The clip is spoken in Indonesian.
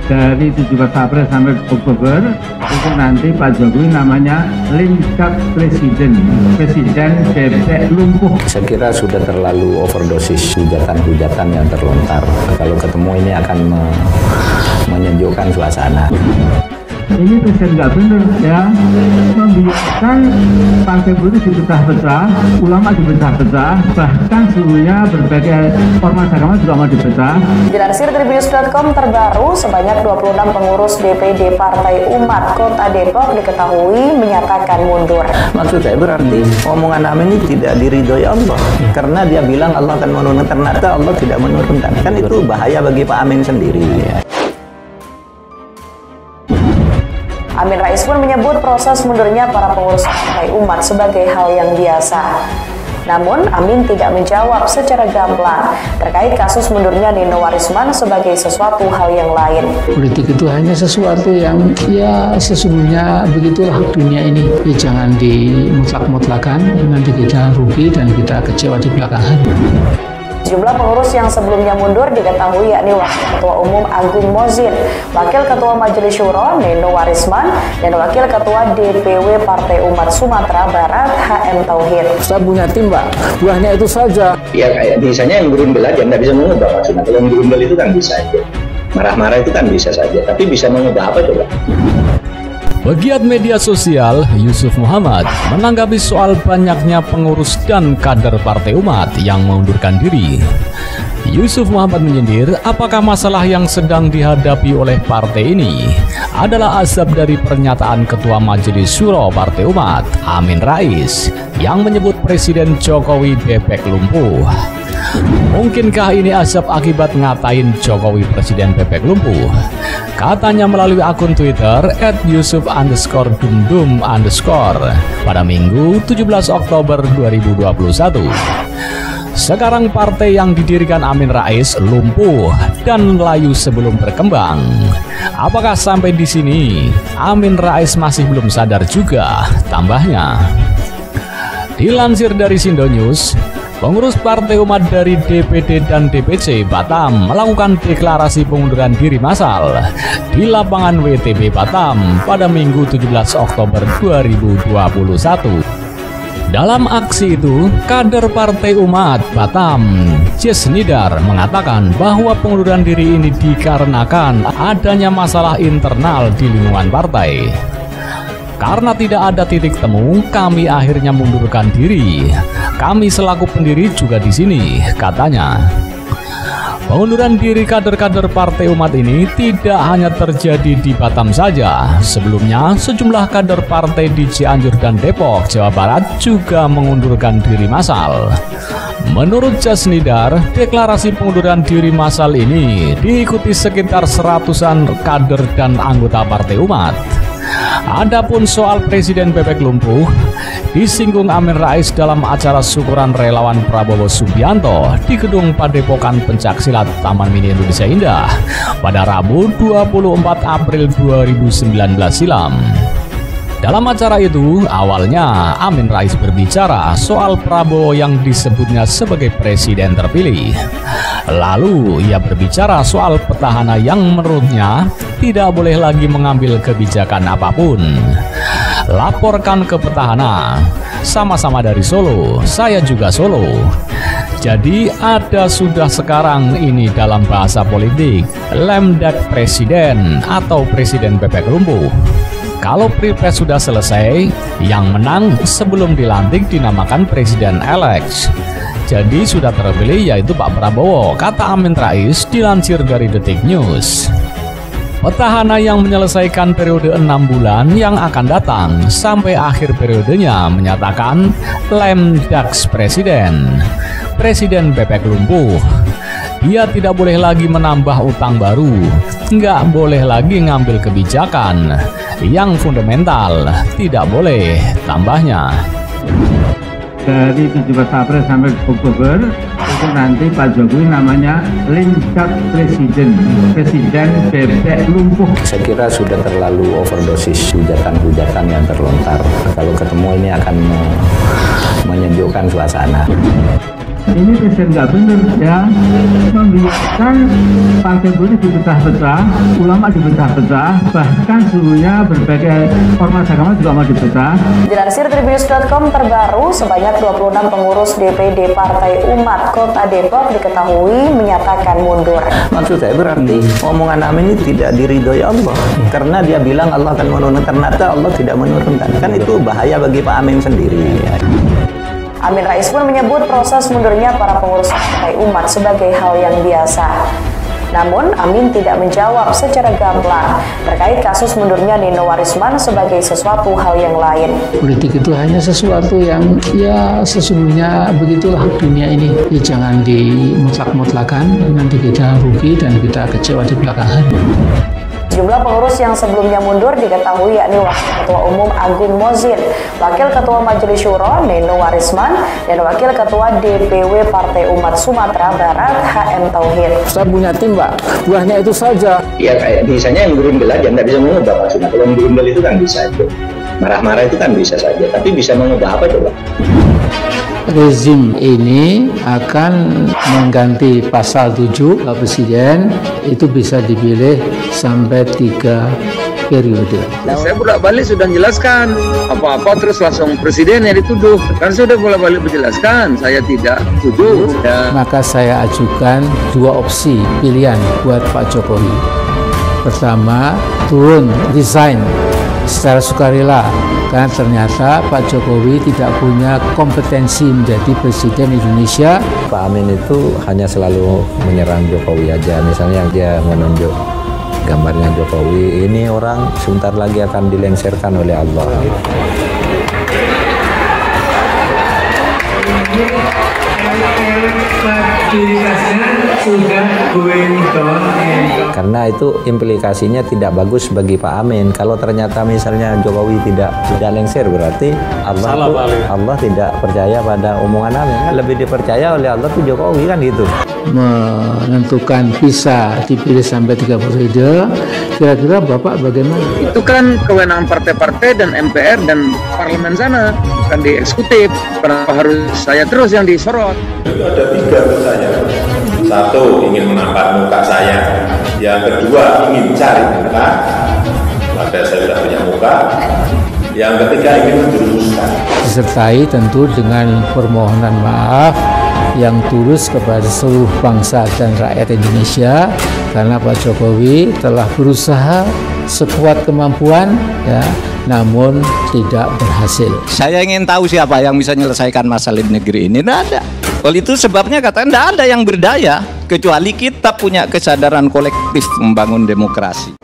dari 17 April sampai Oktober itu nanti Pak Jokowi namanya Lincak Presiden bebek lumpuh. Saya kira sudah terlalu overdosis hujatan-hujatan yang terlontar. Kalau ketemu ini akan menyejukkan suasana. Ini presiden nggak benar ya, membiarkan partai politik dipecah-pecah, ulama dipecah-pecah, bahkan seluruhnya berbagai ormas agama juga mau dipecah. Dilansir dari News.com terbaru, sebanyak 26 pengurus DPD Partai Umat Kota Depok diketahui menyatakan mundur. Maksud saya berarti omongan Amin ini tidak diridhoi Allah, karena dia bilang Allah akan menurunkan, ternyata Allah tidak menurunkan. Kan itu bahaya bagi Pak Amin sendiri. Amin Rais pun menyebut proses mundurnya para pengurus Partai Umat sebagai hal yang biasa. Namun, Amin tidak menjawab secara gamblang terkait kasus mundurnya Nino Warisman sebagai sesuatu hal yang lain. Politik itu hanya sesuatu yang ya sesungguhnya begitulah dunia ini. Ya, jangan dimutlak-mutlakan, nanti kita rugi dan kita kecewa di belakangan. Sejumlah pengurus yang sebelumnya mundur diketahui yakni Wakil Ketua Umum Agung Mozin, Wakil Ketua Majelis Syuro Nino Warisman, dan Wakil Ketua DPW Partai Umat Sumatera Barat HM Tauhid. Saya punya tim, Pak. Buahnya itu saja. Ya kayak misalnya yang gerundel aja, nggak bisa mengubah maksudnya. Kalau yang gerundel itu kan bisa aja. Marah-marah itu kan bisa saja. Tapi bisa mengubah apa coba? Pegiat media sosial Yusuf Muhammad menanggapi soal banyaknya pengurus dan kader Partai Umat yang mengundurkan diri. Yusuf Muhammad menyindir apakah masalah yang sedang dihadapi oleh partai ini adalah asap dari pernyataan Ketua Majelis Syuro Partai Umat Amin Rais yang menyebut Presiden Jokowi bebek lumpuh. Mungkinkah ini asap akibat ngatain Jokowi Presiden bebek lumpuh? Katanya melalui akun Twitter @yusuf_dumdum_ pada Minggu 17 Oktober 2021. Sekarang partai yang didirikan Amin Rais lumpuh dan layu sebelum berkembang. Apakah sampai di sini Amin Rais masih belum sadar juga? Tambahnya. Dilansir dari Sindo News, pengurus Partai Umat dari DPD dan DPC Batam melakukan deklarasi pengunduran diri massal di lapangan WTB Batam pada Minggu 17 Oktober 2021. Dalam aksi itu, kader Partai Umat Batam, Jes Nidar, mengatakan bahwa pengunduran diri ini dikarenakan adanya masalah internal di lingkungan partai. Karena tidak ada titik temu, kami akhirnya mundurkan diri. Kami selaku pendiri juga di sini, katanya. Pengunduran diri kader-kader Partai Umat ini tidak hanya terjadi di Batam saja. Sebelumnya, sejumlah kader partai di Cianjur dan Depok, Jawa Barat juga mengundurkan diri massal. Menurut Jas Nidar, deklarasi pengunduran diri massal ini diikuti sekitar 100-an kader dan anggota Partai Umat. Adapun soal Presiden bebek lumpuh disinggung Amin Rais dalam acara syukuran relawan Prabowo Subianto di Gedung Padepokan Pencaksilat Taman Mini Indonesia Indah pada Rabu 24 April 2019 silam. Dalam acara itu, awalnya Amin Rais berbicara soal Prabowo yang disebutnya sebagai presiden terpilih. Lalu ia berbicara soal petahana yang menurutnya tidak boleh lagi mengambil kebijakan apapun. Laporkan ke petahana, sama-sama dari Solo, saya juga Solo. Jadi ada sudah sekarang ini dalam bahasa politik, lemdak presiden atau presiden bebek lumpuh. Kalau Pilpres sudah selesai, yang menang sebelum dilantik dinamakan Presiden Elect. Jadi sudah terpilih yaitu Pak Prabowo, kata Amin Rais dilansir dari Detik News. Petahana yang menyelesaikan periode 6 bulan yang akan datang sampai akhir periodenya menyatakan lemdak presiden, presiden bebek lumpuh. Dia tidak boleh lagi menambah utang baru, nggak boleh lagi ngambil kebijakan yang fundamental, tidak boleh, tambahnya. Dari 17 April sampai Oktober itu nanti Pak Jokowi namanya Lincak Presiden bebek lumpuh. Saya kira sudah terlalu overdosis hujatan-hujatan yang terlontar. Kalau ketemu ini akan menyejukkan suasana. ini presiden nggak benar ya, membiarkan partai politik dipecah-pecah, ulama dipecah-pecah, bahkan seluruhnya berbagai ormas agama juga mau dipecah. Dilansir Tribunnews.com terbaru, sebanyak 26 pengurus DPD Partai Umat Kota Depok diketahui menyatakan mundur. Maksud saya berarti omongan Amin ini tidak diridhoi Allah, karena dia bilang Allah akan menurunkan, ternyata Allah tidak menurunkan. Kan itu bahaya bagi Pak Amin sendiri. Amin Rais pun menyebut proses mundurnya para pengurus Partai Umat sebagai hal yang biasa. Namun, Amin tidak menjawab secara gamblang terkait kasus mundurnya Nino Warisman sebagai sesuatu hal yang lain. Politik itu hanya sesuatu yang ya sesungguhnya begitulah dunia ini. Ya, jangan dimutlak-mutlakan, nanti kita rugi dan kita kecewa di belakangan. Jumlah pengurus yang sebelumnya mundur diketahui yakni Wakil Ketua Umum Agung Mozin, Wakil Ketua Majelis Syuro Nino Warisman, dan Wakil Ketua DPW Partai Umat Sumatera Barat HM Tauhid. Saya punya tim, Pak. Buahnya itu saja. Ya kayak misalnya yang gerundel aja nggak bisa mengubah maksudnya. Kalau yang gerundel itu kan bisa aja. Marah-marah itu kan bisa saja. Tapi bisa mengubah apa coba? Rezim ini akan mengganti pasal 7 Presiden itu bisa dipilih sampai 3 periode. Saya bolak-balik sudah menjelaskan apa-apa terus langsung presiden yang dituduh. Kan saya sudah bolak-balik menjelaskan saya tidak tuduh. Maka saya ajukan 2 opsi pilihan buat Pak Jokowi. Pertama, turun, resign secara sukarela, karena ternyata Pak Jokowi tidak punya kompetensi menjadi Presiden Indonesia. Pak Amin itu hanya selalu menyerang Jokowi aja. Misalnya dia menunjuk gambarnya Jokowi, ini orang sebentar lagi akan dilengserkan oleh Allah. Karena itu implikasinya tidak bagus bagi Pak Amin. Kalau ternyata misalnya Jokowi tidak lengser, berarti Allah tidak percaya pada omongan Amin. Lebih dipercaya oleh Allah tuh Jokowi, kan gitu. Menentukan bisa dipilih sampai 3 periode, kira-kira Bapak bagaimana? Itu kan kewenangan partai-partai dan MPR dan parlemen sana, bukan di eksekutif. Kenapa harus saya terus yang disorot? Itu ada 3 menurut saya. 1, ingin menampar muka saya. Yang kedua, ingin cari muka. Maka saya sudah punya muka. Yang ketiga, ingin menjerumuskan. Disertai tentu dengan permohonan maaf yang tulus kepada seluruh bangsa dan rakyat Indonesia, karena Pak Jokowi telah berusaha sekuat kemampuan, ya, namun tidak berhasil. Saya ingin tahu siapa yang bisa menyelesaikan masalah di negeri ini. Tidak ada. Oleh itu sebabnya katanya tidak ada yang berdaya kecuali kita punya kesadaran kolektif membangun demokrasi.